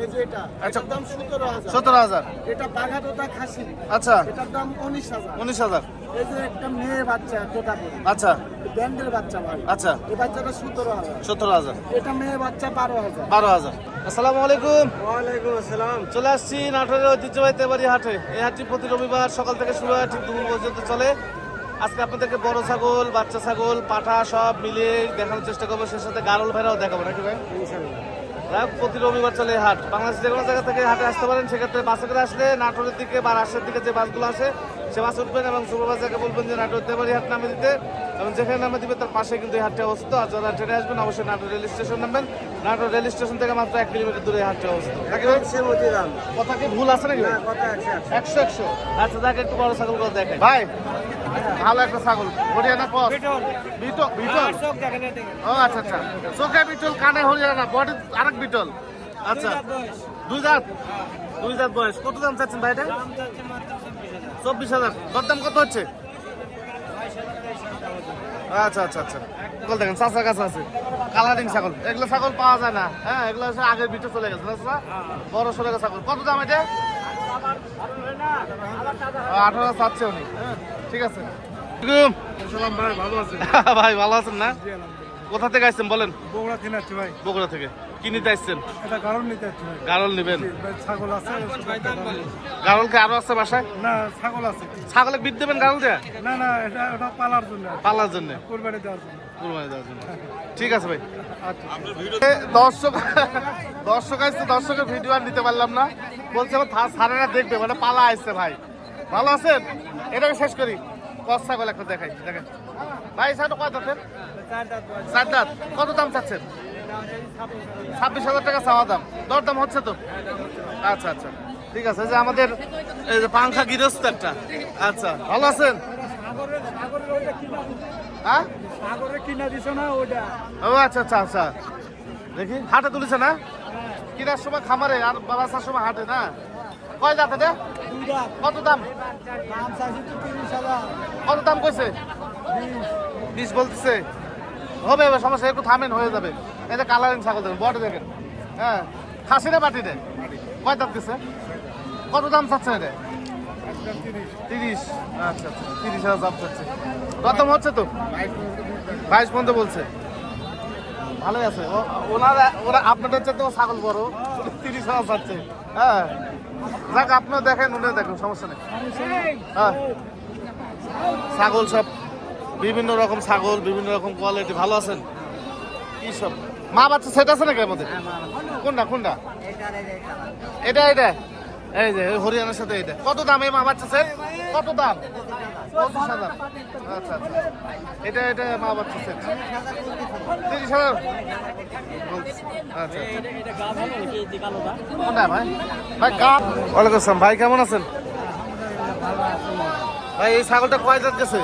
এই যে এটা, আচ্ছা। এটার দাম 17,000। 17,000। এটা বাঘা তোতা খাসি, আচ্ছা। এটার দাম 19,000। 19,000। এই যে একটা মেয়ে বাচ্চা তোতাপুরি, আচ্ছা ব্যান্ডের বাচ্চা ভাই, আচ্ছা। এই বাচ্চাটা 17,000। 17,000। এটা মেয়ে বাচ্চা 12,000। 12,000। আসসালামু আলাইকুম। ওয়ালাইকুম আসসালাম। চলে আসছি নাটোরের ঐতিহ্যবাহী তেবাড়ি হাটে। এই হাটটি প্রতি রবিবার সকাল থেকে শুরু হয়, ঠিক দুপুর পর্যন্ত চলে। আজকে আপনাদেরকে বড় ছাগল, বাচ্চা ছাগল, পাঠা সব মিলিয়ে দেখানোর চেষ্টা করবো, সেই সাথে গারল ভেড়াও দেখাবো নাকি ভাই? প্রতি রবিবার চলে এই হাট। বাংলাদেশের যে কোনো জায়গা থেকে হাটে আসতে পারেন। সেক্ষেত্রে বাসে করে আসলে নাটোরের দিকে বা রাজশাহীর দিকে যে বাসগুলো আসে সে বাস উঠবেন এবং সুপারবাজারকে বলবেন যে নাটোর তেবাড়ি হাট নামে দিতে, এবং যেখানে নামে দিবে তার পাশে কিন্তু এই হাটটা অবস্থিত। আর যারা ট্রেনে আসবেন অবশ্যই নাটোর রেল স্টেশন নামবেন। নাটোর রেল স্টেশন থেকে মাত্র 1 কিলোমিটার দূরে এই হাটটা অবস্থিত নাকি ভাই? কথা কি ভুল আছে নাকি? 100। আচ্ছা, যাকে একটু বড় ছাগল করে দেখেন ভাই। ভালো একটা ছাগল, হরিয়ানা ক্রস। বিটল। ও আচ্ছা আচ্ছা, চোখে বিটল, কানে হরিয়ানা, বডি আরেক বিটল। আচ্ছা, দুই দাঁত বয়স। কত দাম চাচ্ছেন ভাই এটা? 24,000। দরদাম কত হচ্ছে? আচ্ছা আচ্ছা আচ্ছা। ছাগল দেখেন চাচার কাছে আছে, কালারিং ছাগল। এগুলো ছাগল পাওয়া যায় না, হ্যাঁ, এগুলো হচ্ছে আগের বিটে চলে গেছে না? বড় সরে ছাগল। কত দাম এটা? 18 চাচ্ছে উনি। ঠিক আছে ভাই ভালো আছে? ভাই ভালো আছেন না? কোথা থেকে আসছেন বলেন? বগুড়া থেকে আসছি ভাই। বগুড়া থেকে। কি নিতে আসছেন? এটা গারল নিতে আসছি ভাই। গারল নিবেন? ছাগল আছে? গারলকে আরো আছে বাসায়? না, ছাগল আছে। ছাগলে বিট দেবেন গারল দেয়া? না না, এটা পালার জন্য, পালার জন্য, কুরবানি দেওয়ার জন্য। কুরবানি দেওয়ার জন্য। ঠিক আছে ভাই। আচ্ছা। দর্শক আসছে, দর্শকের ভিডিও আর নিতে পারলাম না। বলছে সারেরা দেখবে, মানে পালা আসছে ভাই। ভালো আছেন? এটাকে শেষ করি। কস ছাগল একটা দেখাই, দেখেন ভাই। সাইডে কয় দাঁতের? 4 দাঁত। কত দাম চাচ্ছেন? 26,000 টাকা চাওয়া দাম। দরদাম হচ্ছে তো? আচ্ছা আচ্ছা, ঠিক আছে। যে আমাদের এই যে পাংখা গৃহস্থ একটা। আচ্ছা, ভালো আছেন? হ্যাঁ, কিনা দিছ না ওটা? ও আচ্ছা আচ্ছা আচ্ছা। দেখি হাটে তুলেছে না? কিনার সময় খামারে আর বাবাসার সময় হাটে না? কয় দাঁত এটা? কত দাম? কত দাম কইছে? 20 বলতেছে। হবে হবে, সমস্যা, একটু থামেন, হয়ে যাবে। এই যে কালারিং ছাগল দেখেন, বটে দেখেন। হ্যাঁ, খাসি না বাটি রে? কয় দাম দিচ্ছে? কত দাম চাচ্ছে এটা? 30। আচ্ছা আচ্ছা, 30,000 দাম চাচ্ছে। দরদাম হচ্ছে তো? 22 পর্যন্ত বলছে। ভালোই আছে। ওরা আপনাদের চাইতে ছাগল বড়, 30,000 চাচ্ছে। হ্যাঁ, যাক, আপনিও দেখেন, উনিও দেখেন, সমস্যা নেই। হ্যাঁ, ছাগল সব বিভিন্ন রকম ছাগল, বিভিন্ন রকম কোয়ালিটি। ভালো আছেন? কি সব মা বাচ্চা সেট আছে নাকি আমাদের? কোনটা কোনটা? এটা এটা এই যে হরিয়ানার সাথে এটা। কত দাম এই মা বাচ্চা সেট? কত দাম? 25,000। আচ্ছা আচ্ছা, এটা এটা মা বাচ্চা সেট 30,000। আচ্ছা, কোনটা ভাই? ভাই ওয়ালাইকুম আসসালাম ভাই, কেমন আছেন ভাই? এই ছাগলটা কয় দাঁত গেছে?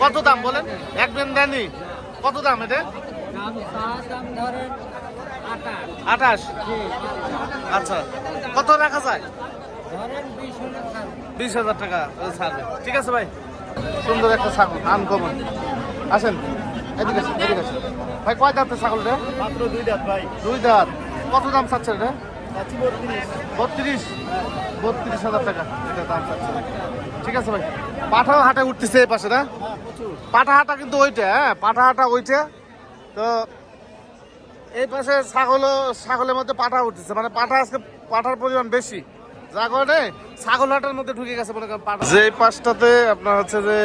কত দাম বলেন? এক বেন দেননি। কত দাম এটা? 28। আচ্ছা, কত রাখা যায়? 20,000 টাকা ছাড়বে। ঠিক আছে ভাই, সুন্দর একটা ছাগল, আনকমন। আসেন এদিকে, আসেন এদিকে আসেন ভাই। কয় দাঁতের ছাগলটা? মাত্র 2 দাঁত ভাই। 2 দাঁত। কত দাম চাচ্ছে এটা? 32। 32,000 টাকা এটা দাম চাচ্ছে। ঠিক আছে ভাই। পাঠাও হাটে উঠতেছে এই পাশে না? পাঠা হাটা কিন্তু ওইটা, হ্যাঁ, পাঠা হাটা ওইটা। তো এই পাশে ছাগলের মধ্যে পাঠা উঠতেছে, মানে পাঠা আজকে পাঠার পরিমাণ বেশি, যার কারণে ছাগল হাটের মধ্যে ঢুকে গেছে মনে করেন পাঠা। যে পাশটাতে আপনার হচ্ছে যে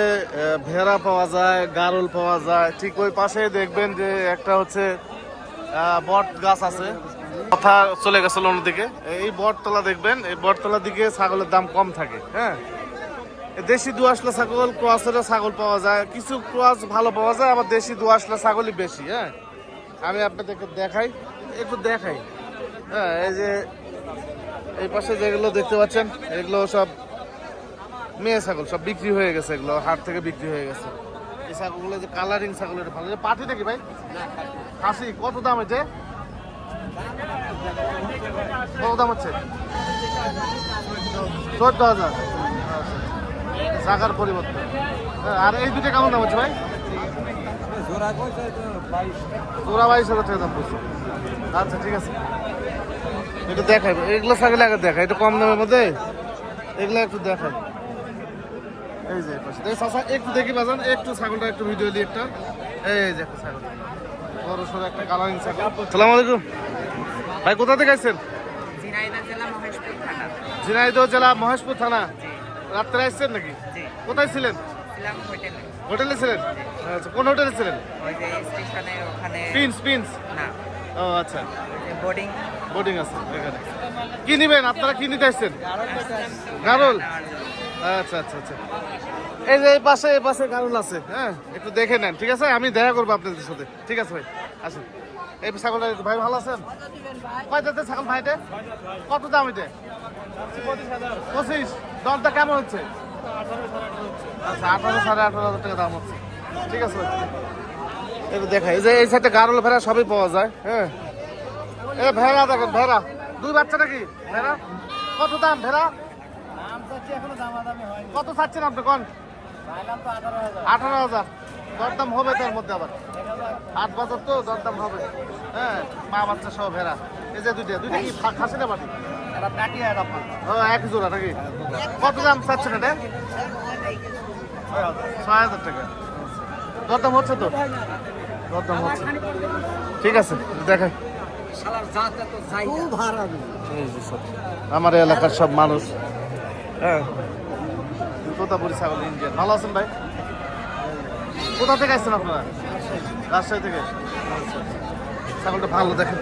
ভেড়া পাওয়া যায়, গারল পাওয়া যায়, ঠিক ওই পাশে দেখবেন যে একটা হচ্ছে বট গাছ আছে। কথা চলে গেছিল অন্যদিকে। এই বটতলা দেখবেন, এই বটতলার দিকে ছাগলের দাম কম থাকে। হ্যাঁ, দেশি দোআঁশলা ছাগল, ক্রসের ছাগল পাওয়া যায়, কিছু ক্রস ভালো পাওয়া যায়, আবার দেশি দোআঁশলা ছাগলই বেশি। হ্যাঁ, আমি আপনাদেরকে একটু দেখাই। হ্যাঁ, এই যে এই পাশে যেগুলো দেখতে পাচ্ছেন, এগুলো সব মেয়ে ছাগল, সব বিক্রি হয়ে গেছে, এগুলো হাট থেকে বিক্রি হয়ে গেছে। এই ছাগলগুলো যে কালারিং ছাগল, এটা ভালো। পাঠি নাকি ভাই? খাসি। কত দাম এটা? কত দাম হচ্ছে? 14,000। জায়গার পরিবর্তন। আর এই দুটো কেমন দাম হচ্ছে ভাই? জোড়া 22,000 টাকা দাম পড়ছে। আচ্ছা, ঠিক আছে। একটু দেখাই, এগুলো ছাগল আগে দেখাই, একটু কম দামের মধ্যে এগুলো একটু দেখাই। এই যে চাচা একটু দেখি বাজান, একটু ছাগলটা একটু ভিডিও দিই একটা। এই যে একটা ছাগল, বড় সড়ো একটা কালারিং ছাগল। আসসালামু আলাইকুম ভাই, কোথা থেকে আসছেন? ঝিনাইদহ জেলা মহেশপুর থানা। রাত্রে আসছেন নাকি? কোথায় ছিলেন? হোটেলে ছিলেন? আচ্ছা, কোন হোটেলে ছিলেন? প্রিন্স। ও আচ্ছা, বোর্ডিং আছে এখানে। কি নিবেন আপনারা, কি নিতে আসছেন? গারল। আচ্ছা আচ্ছা আচ্ছা, এই যে এই পাশে গারল আছে, হ্যাঁ একটু দেখে নেন, ঠিক আছে? আমি দেখা করবো আপনাদের সাথে, ঠিক আছে ভাই? আসুন। এই ছাগলটা ভাই ভালো আছেন? কয় দাঁতের ছাগল ভাইটা? কত দাম এটা? 25। দরটা কেমন হচ্ছে? আচ্ছা, 18 সাড়ে 18,000 টাকা দাম হচ্ছে, ঠিক আছে ভাই? এবার দেখাই, এই যে এই সাইডে গারল ভেড়া সবই পাওয়া যায়, হ্যাঁ। এ ভেড়া দেখেন, ভেড়া 2 বাচ্চা নাকি ভেড়া? কত দাম ভেড়া? কত চাচ্ছেন আপনি কোন? 18,000। দরদাম হবে তার মধ্যে, আবার 8 বছর তো দরদাম হবে, হ্যাঁ। মা বাচ্চা সহ ভেড়া। এই যে দুইটা কি খাসি না বাড়ি? ও এক জোড়া নাকি? কত দাম চাচ্ছেন এটা? 6,000 টাকা। দরদাম হচ্ছে তো? দরদাম হচ্ছে, ঠিক আছে দেখাই। আমার এলাকার সব মানুষ, হ্যাঁ। তোতাপুরি ছাগল ইন্ডিয়ান। ভালো আছেন ভাই? কোথা থেকে আসছেন আপনারা? রাজশাহী থেকে। ছাগলটা ভালো দেখেন,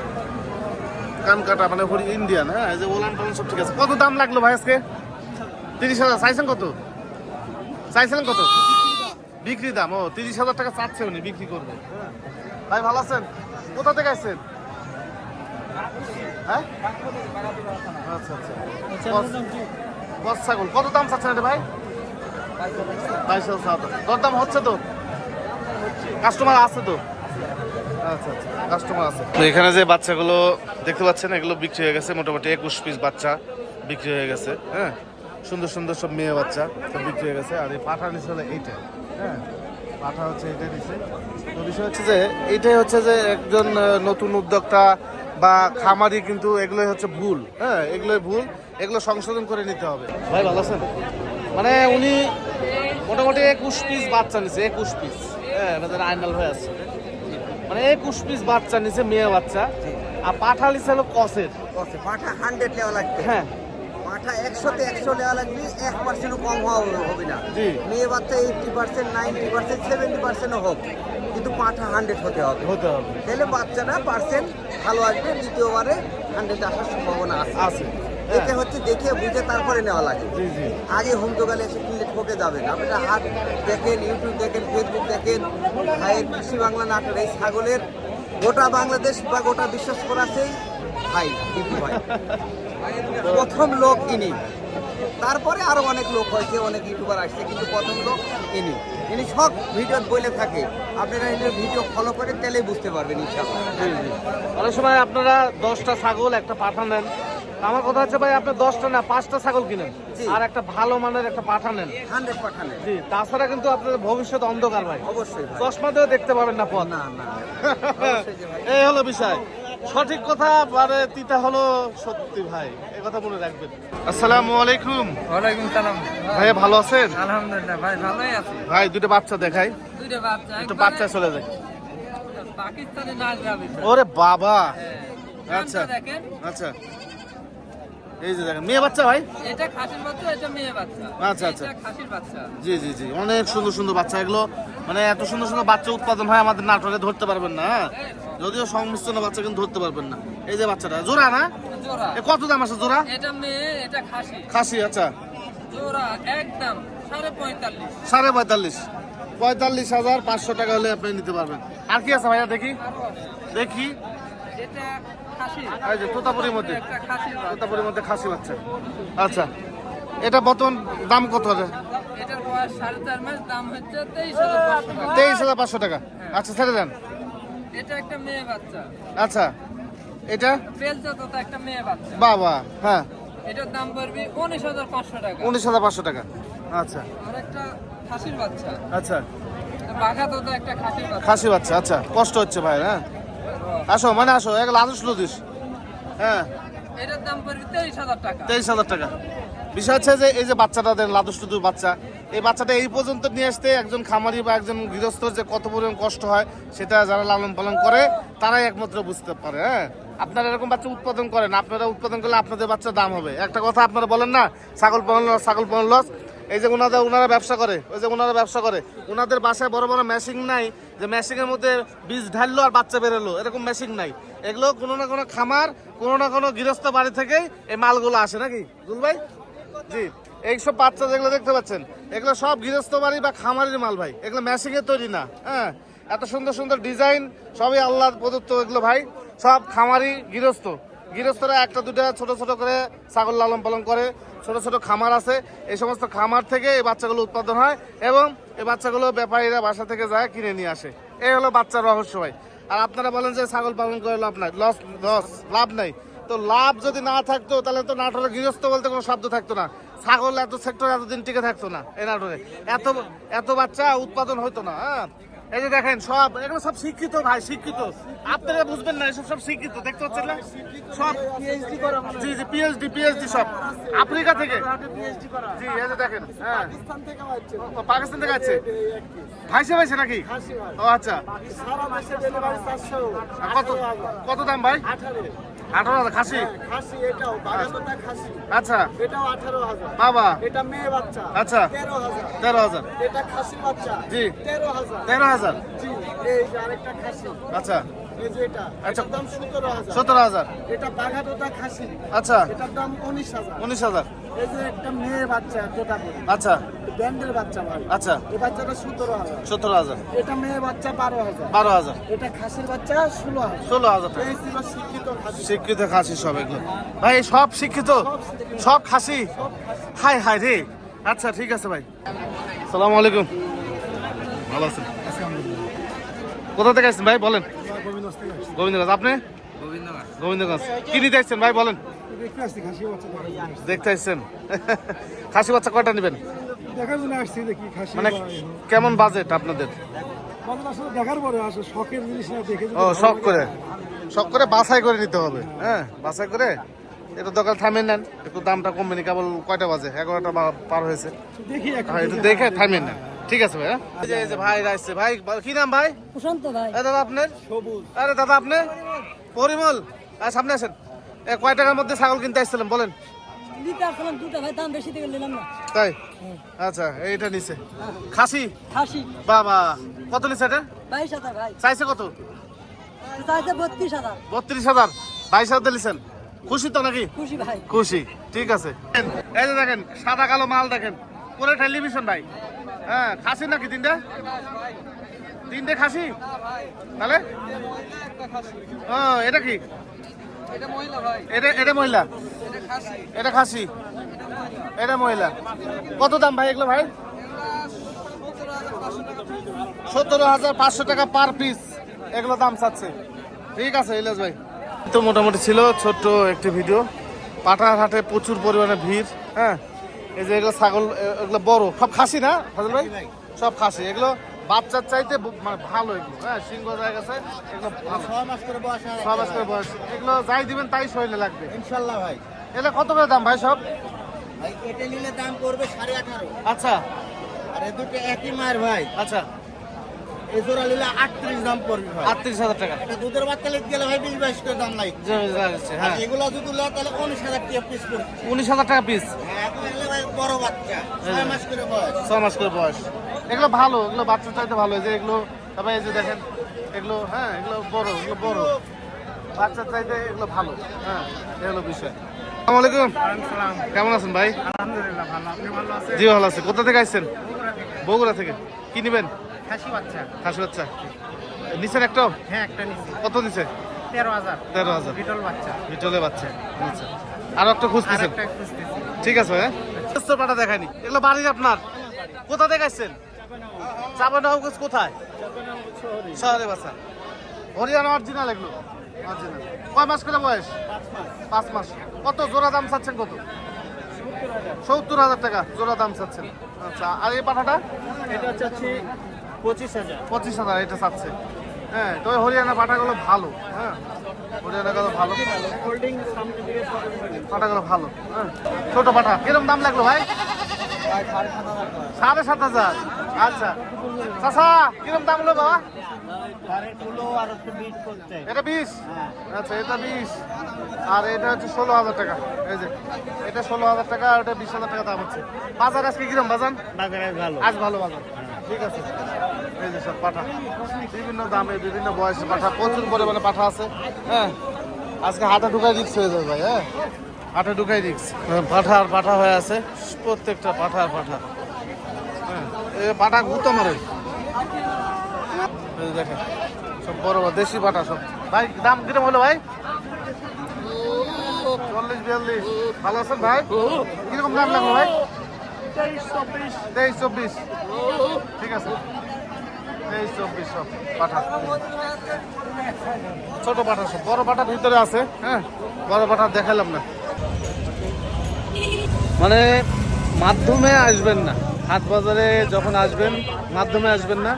কান কাটা, মানে ইন্ডিয়ান, হ্যাঁ। এই যে ওলান টোলান সব ঠিক আছে। কত দাম লাগলো ভাই আজকে? 30,000 চাইছেন? কত চাইছিলেন? কত বিক্রি দাম? ও 30,000 টাকা চাচ্ছে উনি, বিক্রি করবে। ভাই ভালো আছেন? কোথা থেকে আসছেন? হ্যাঁ, আচ্ছা আচ্ছা। বস ছাগল কত দাম চাচ্ছেন এটা ভাই? 22,000। দরদাম হচ্ছে তো? কাস্টমার আছে তো? আচ্ছা আচ্ছা, কাস্টমার আছে তো। এখানে যে বাচ্চাগুলো দেখতে পাচ্ছেন, এগুলো বিক্রি হয়ে গেছে মোটামুটি 21 পিস বাচ্চা বিক্রি হয়ে গেছে, হ্যাঁ। সুন্দর সুন্দর সব মেয়ে বাচ্চা সব বিক্রি হয়ে গেছে। আর এই পাঠা নিচে হলো এইটা, হ্যাঁ। পাঠা হচ্ছে এটা নিচে। তো বিষয় হচ্ছে যে এইটাই হচ্ছে যে একজন নতুন উদ্যোক্তা বা খামারি, কিন্তু এগুলোই হচ্ছে ভুল, হ্যাঁ। এগুলোই ভুল, এগুলো সংশোধন করে নিতে হবে। ভাই ভালো আছেন? মানে উনি মোটামুটি 21 পিস বাচ্চা নিছে, 21 পিস, হ্যাঁ। আমাদের আইনাল হয়ে আসছে, মানে 21 পিস বাচ্চা নিছে, মেয়ে বাচ্চা। আর পাঠা নিছে হলো কসের। পাঠা 100 নেওয়া লাগবে, হ্যাঁ। পাঠা 100-তে 100 নেওয়া লাগবে, 1% কম হওয়া হবে না। জি। মেয়ে বাচ্চা 80%, 90%, 70% হোক, কিন্তু পাঠা 100 হতে হবে। তাহলে বাচ্চাটা পার্সেন্ট ভালো আসবে, দ্বিতীয়বারে 100 আসার সম্ভাবনা আছে। এটা হচ্ছে দেখে বুঝে তারপরে নেওয়া লাগে। আগে হোম দোকানে এসে কিনলে ঠকে যাবেন। আপনারা হাট দেখেন, ইউটিউব দেখেন, ফেসবুক দেখেন, ভাইয়ের কৃষি বাংলা নাটক, এই ছাগলের গোটা বাংলাদেশ বা গোটা বিশ্ব করাছেই ভাই, টিপু ভাই প্রথম লোক ইনি। তারপরে আরো অনেক লোক হয়েছে, অনেক ইউটিউবার আসছে, কিন্তু প্রথম লোক ইনি সব ভিডিও বলে থাকে। আপনারা এই ভিডিও ফলো করে তেলেই বুঝতে পারবেন ইনশাআল্লাহ। অনেক সময় আপনারা 10টা ছাগল একটা পাঠা নেন, আমার কথা হচ্ছে ভাই আপনি 10টা না 5টা ছাগল কিনেন, আর একটা ভালো মানের একটা পাঠা নেন, 100 পাঠা নেন। জি। তাছাড়া কিন্তু আপনাদের ভবিষ্যৎ অন্ধকার ভাই, অবশ্যই ভাই। চশমা দিয়েও দেখতে পাবেন না পথ। না এই হলো বিষয়, সঠিক কথা, মানে তিতা হলো সত্যি ভাই, এই কথা মনে রাখবেন। আসসালামু আলাইকুম। ওয়ালাইকুম সালাম। ভাই ভালো আছেন? আলহামদুলিল্লাহ ভাই, ভালোই আছি। ভাই দুটো বাচ্চা দেখাই, দুইটা বাচ্চা, একটু বাচ্চা চলে যায়। পাকিস্তানি নাজরাবি। ওরে বাবা, আচ্ছা নামটা দেখেন। আচ্ছা, এই যে দেখেন মেয়ে বাচ্চা ভাই। এটা খাসির বাচ্চা, এটা মেয়ে বাচ্চা। আচ্ছা আচ্ছা, এটা খাসির বাচ্চা। জি জি জি, অনেক সুন্দর সুন্দর বাচ্চা এগুলো, মানে এত সুন্দর সুন্দর বাচ্চা উৎপাদন হয় আমাদের নাটোরে, ধরতে পারবেন না, হ্যাঁ। যদিও সংমিশ্রণ বাচ্চা কিন্তু ধরতে পারবেন না। এই যে বাচ্চাটা জোড়া না? জোড়া। এ কত দাম আছে জোড়া? এটা মেয়ে, এটা খাসি। খাসি, আচ্ছা। জোড়া একদম 45.5। 45,500, 45,500 টাকা হলে আপনি নিতে পারবেন। আর কি আছে ভাইয়া দেখি দেখি? এটা খাসি। এই যে তোতাপুরির মধ্যে, একটা খাসির বাচ্চা। তোতাপুরির মধ্যে খাসি বাচ্চা, আচ্ছা। এটা বর্তমান দাম কত আছে? এটার বয়স 4.5 মাস, দাম হচ্ছে 23,500 টাকা। 23,500 টাকা, আচ্ছা ছেড়ে দেন। এটা একটা মেয়ে বাচ্চা। আচ্ছা, এটা বেলচা তো একটা মেয়ে বাচ্চা। বাবা, হ্যাঁ। এটার দাম পড়বে 19,500 টাকা। 19,500 টাকা, আচ্ছা আর একটা খাসির বাচ্চা। আচ্ছা। বাঘা তো একটা খাসির বাচ্চা। খাসি বাচ্চা, আচ্ছা। কষ্ট হচ্ছে ভাই, হ্যাঁ। আসো মানে আসো, এক লাদুস লুদিস, হ্যাঁ। এটার দাম পড়বে 23,000 টাকা। 23,000 টাকা। বিষয় হচ্ছে যে এই যে বাচ্চাটা দেন লাদুষ্টুদু বাচ্চা, এই বাচ্চাটা এই পর্যন্ত নিয়ে আসতে একজন খামারি বা একজন গৃহস্থর যে কত পরিমাণ কষ্ট হয় সেটা যারা লালন পালন করে তারাই একমাত্র বুঝতে পারে। হ্যাঁ, আপনারা এরকম বাচ্চা উৎপাদন করেন, আপনারা উৎপাদন করলে আপনাদের বাচ্চার দাম হবে। একটা কথা আপনারা বলেন না, ছাগল পালন লস, ছাগল পালন লস। এই যে ওনারা ব্যবসা করে, ওই যে ওনারা ব্যবসা করে, ওনাদের বাসায় বড় বড় মেশিন নাই যে মেশিনের মধ্যে বীজ ঢাললো আর বাচ্চা বেরোলো, এরকম মেশিন নাই। এগুলো কোনো না কোনো খামার, কোনো না কোনো গৃহস্থ বাড়ি থেকেই এই মালগুলো আসে, নাকি দুল ভাই? জি, এইসব বাচ্চা যেগুলো দেখতে পাচ্ছেন এগুলো সব গৃহস্থ বাড়ি বা খামারের মাল ভাই, এগুলো মেশিনের তৈরি না। হ্যাঁ, এত সুন্দর সুন্দর ডিজাইন সবই আল্লাহর প্রদত্ত এগুলো ভাই, সব খামারি গৃহস্থরা একটা দুটা ছোট ছোট করে ছাগল লালন পালন করে, ছোট ছোট খামার আছে, এই সমস্ত খামার থেকে এই বাচ্চাগুলো উৎপাদন হয় এবং এই বাচ্চাগুলো ব্যাপারীরা বাসা থেকে যায় কিনে নিয়ে আসে। এই হলো বাচ্চার রহস্য ভাই। আর আপনারা বলেন যে ছাগল পালন করে লাভ নাই, লাভ নাই, তো লাভ যদি না থাকতো তাহলে তো নাটোরে গৃহস্থ বলতে কোনো শব্দ থাকতো না, ছাগল এত সেক্টর এতদিন টিকে থাকতো না, এই নাটোরে এত বাচ্চা উৎপাদন হতো না। হ্যাঁ, এই যে দেখেন সব এগুলো সব শিক্ষিত ভাই, শিক্ষিত। আপনারা বুঝবেন না, এসব সব শিক্ষিত, দেখতে পাচ্ছেন না সব জি জি পিএইচডি সব আফ্রিকা থেকে। জি, এই যে দেখেন, হ্যাঁ পাকিস্তান থেকে আছে, ভাইসে নাকি? ও আচ্ছা, কত দাম ভাই? 18,000 খাসি? আচ্ছা, বাবা, আচ্ছা 13,000। জি, 13,000। আচ্ছা, আচ্ছা 17,000। আচ্ছা, 19,000। আচ্ছা, ব্যান্ডের বাচ্চা ভাই। আচ্ছা, এই বাচ্চাটা 17,000। 17,000। এটা মেয়ে বাচ্চা 12,000। 12,000। এটা খাসির বাচ্চা 16,000। 16,000 টাকা। এই ছিল শিক্ষিত খাসি। শিক্ষিত খাসি সব এগুলো ভাই, সব শিক্ষিত, সব খাসি। হাই হাই রে। আচ্ছা ঠিক আছে ভাই, সালাম আলাইকুম। ভালো আছেন? কোথা থেকে আসছেন ভাই বলেন? গোবিন্দগঞ্জ। আপনি? গোবিন্দগঞ্জ। কি নিতে আসছেন ভাই বলেন? দেখতে আসছেন? খাসি বাচ্চা কয়টা নেবেন? দেখার জন্য আসছি দেখি খাসি। মানে কেমন বাজেট আপনাদের? দেখার পরে আসে শখের জিনিস না দেখে। ও, শখ করে বাছাই করে নিতে হবে। হ্যাঁ, বাছাই করে একটু দোকান থামিয়ে নেন, একটু দামটা কমবে না। কেবল কয়টা বাজে? 11টা পার হয়েছে। দেখি একটু দেখে থামিয়ে নেন। ঠিক আছে ভাই। এই যে ভাই আসছে ভাই, কি নাম ভাই? প্রশান্ত ভাই। দাদা আপনার? সবুজ। আরে দাদা আপনি? পরিমল। সামনে আসেন। কয় টাকার মধ্যে ছাগল কিনতে আসছিলেন বলেন? দিতে আসলাম দুটো ভাই, দাম বেশি থেকে নিলাম না। তাই? আচ্ছা, এইটা নিছে খাসি? খাসি। বাবা, কত নিছে এটা? 22,000 ভাই। চাইছে কত? চাইছে 32,000। 32,000। 22,000 দিয়েছেন, খুশি তো নাকি? খুশি ভাই। খুশি, ঠিক আছে। এই যে দেখেন সাদা কালো মাল দেখেন, পুরো টেলিভিশন ভাই। হ্যাঁ, খাসি নাকি? তিনটে খাসি? তাহলে ও, এটা কি? এটা মহিলা ভাই। এটা মহিলা? এটা খাসি, এটা মহিলা। কত দাম ভাই এগুলো ভাই? 17,500 টাকা পার পিস এগুলো দাম চাচ্ছে। ঠিক আছে ইলিয়াস ভাই, তো মোটামুটি ছিল ছোট্ট একটি ভিডিও। পাটার হাটে প্রচুর পরিমাণে ভিড়। হ্যাঁ, এই যে এগুলো ছাগল, এগুলো বড় সব খাসি না ফাজল ভাই? সব খাসি। এগুলো বাচ্চার চাইতে মানে ভালো এগুলো। হ্যাঁ, সিংহ জায়গা আছে, এগুলো ভালো। 6 মাস করে বয়স। এগুলো যাই দিবেন তাই শরীরে লাগবে ইনশাল্লাহ ভাই। এগুলো কত করে দাম ভাই সব? ভাই এটা নিলে দাম পড়বে 18,500। আচ্ছা, আর এই দুটো একই মায়ের ভাই। আচ্ছা, এই জোড়া নিলে 38 দাম পড়বে ভাই। 38,000 টাকা। এটা দুধের বাচ্চা লিখতে গেলে ভাই 20-22 করে দাম লাগবে। হ্যাঁ, এগুলো যদি লো তাহলে 19,000 টাকা পিস পড়বে। 19,000 টাকা পিস। এখন এগুলো ভাই বড় বাচ্চা 6 মাস করে বয়স। 6 মাস করে বয়স। এগুলো ভালো, এগুলো বাচ্চা চাইতে ভালো। এই যে এগুলো, তবে এই যে দেখেন এগুলো, হ্যাঁ এগুলো বড় বাচ্চা চাইতে এগুলো ভালো। হ্যাঁ, এই হলো বিষয়। আসসালামু আলাইকুম। কেমন আছেন ভাই? আলহামদুলিল্লাহ ভালো। আপনি ভালো আছেন? জি ভালো আছে। কোথা থেকে আসছেন? বগুড়া থেকে। কি নেবেন? খাসি বাচ্চা। খাসি বাচ্চা নিছেন একটা? হ্যাঁ, একটা নিছি। কত নিছে? 13,000। 13,000। বিটল বাচ্চা। বিটলে বাচ্চা। আচ্ছা, আরো একটা খুঁজতেছেন? আরেকটা খুঁজতেছি। ঠিক আছে ভাই। পাটা দেখায়নি, এগুলো বাড়ির আপনার? কোথা থেকে আসছেন? চাপানগঞ্জ। কোথায়? শহরে বাসা। হরিয়ানা অরিজিনাল এগুলো? অরিজিনাল। কয় মাস করে বয়স? 5 মাস। কত জোড়া দাম চাচ্ছেন? কত? 70,000 টাকা জোড়া দাম চাচ্ছেন। আচ্ছা, আর এই পাঠাটা? এটা চাচ্ছি 25,000। 25,000 এটা চাচ্ছে। হ্যাঁ, তবে হরিয়ানা পাঠাগুলো ভালো। হ্যাঁ, হরিয়ানাগুলো ভালো, পাঠাগুলো ভালো। হ্যাঁ, ছোট পাঠা কিরকম দাম লাগলো ভাই? 7,500। আচ্ছা চাচা কিরকম দাম হলো বাবা? এটা 20। আচ্ছা এটা 20 আর এটা হচ্ছে 16,000 টাকা। এই যে এটা 16,000 টাকা আর ওটা 20,000 টাকা দাম হচ্ছে। বাজার আজকে কিরকম বাজার? আজ ভালো বাজার, ঠিক আছে। এই যে সব পাঠা বিভিন্ন দামে বিভিন্ন বয়সের পাঠা, প্রচুর পরিমাণে পাঠা আছে। হ্যাঁ আজকে হাটে ঢুকাই রিক্স হয়ে যাবে ভাই। হ্যাঁ হাটে ঢুকাই রিক্স। পাঠা আর পাঠা হয়ে আছে, প্রত্যেকটা পাঠা আর পাঠা। হ্যাঁ এই পাঠা ঘুরতে মারে, এই দেখেন সব বড় বড় দেশি পাঠা সব। ভাই দাম কিরকম হলো ভাই? 40-42। ভালো আছেন ভাই? কিরকম দাম লাগলো ভাই? 23-24। ঠিক আছে 23-24 সব পাঠা, ছোট পাঠা সব। বড় পাঠা ভিতরে আছে। হ্যাঁ বড় পাঠা দেখালাম না। মানে মাধ্যমে আসবেন না, হাট বাজারে যখন আসবেন মাধ্যমে আসবেন না।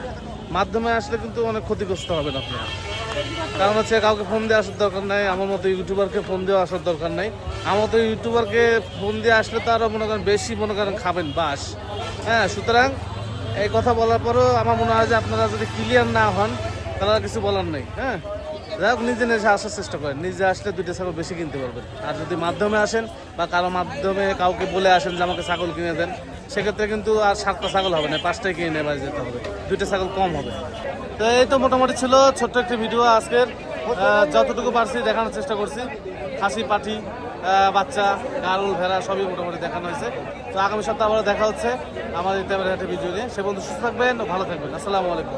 মাধ্যমে আসলে কিন্তু অনেক ক্ষতিগ্রস্ত হবেন আপনি। কারণ হচ্ছে কাউকে ফোন দিয়ে আসার দরকার নাই, আমার মতো ইউটিউবারকে ফোন দিয়ে আসার দরকার নাই। আমার মতো ইউটিউবারকে ফোন দিয়ে আসলে তো আরও মনে করেন বেশি মনে করেন খাবেন বাস। হ্যাঁ সুতরাং এই কথা বলার পরও আমার মনে হয় যে আপনারা যদি ক্লিয়ার না হন তাহলে আর কিছু বলার নেই। হ্যাঁ যাই হোক নিজে নিজে আসার চেষ্টা করেন, নিজে আসলে 2টা ছাগল বেশি কিনতে পারবেন। আর যদি মাধ্যমে আসেন বা কারো মাধ্যমে কাউকে বলে আসেন যে আমাকে ছাগল কিনে দেন, সেক্ষেত্রে কিন্তু আর 7টা ছাগল হবে না, 5টাই কিনে নেওয়া যেতে হবে, 2টা ছাগল কম হবে। তো এই তো মোটামুটি ছিল ছোট্ট একটি ভিডিও আজকের। যতটুকু পারছি দেখানোর চেষ্টা করছি। খাসি পাঠি বাচ্চা গারুল ভেড়া সবই মোটামুটি দেখানো হয়েছে। তো আগামী সপ্তাহে আবার দেখা হচ্ছে আমার এই টাইপের একটা ভিডিও নিয়ে। সে বন্ধু সুস্থ থাকবেন, ভালো থাকবেন। আসসালামু আলাইকুম।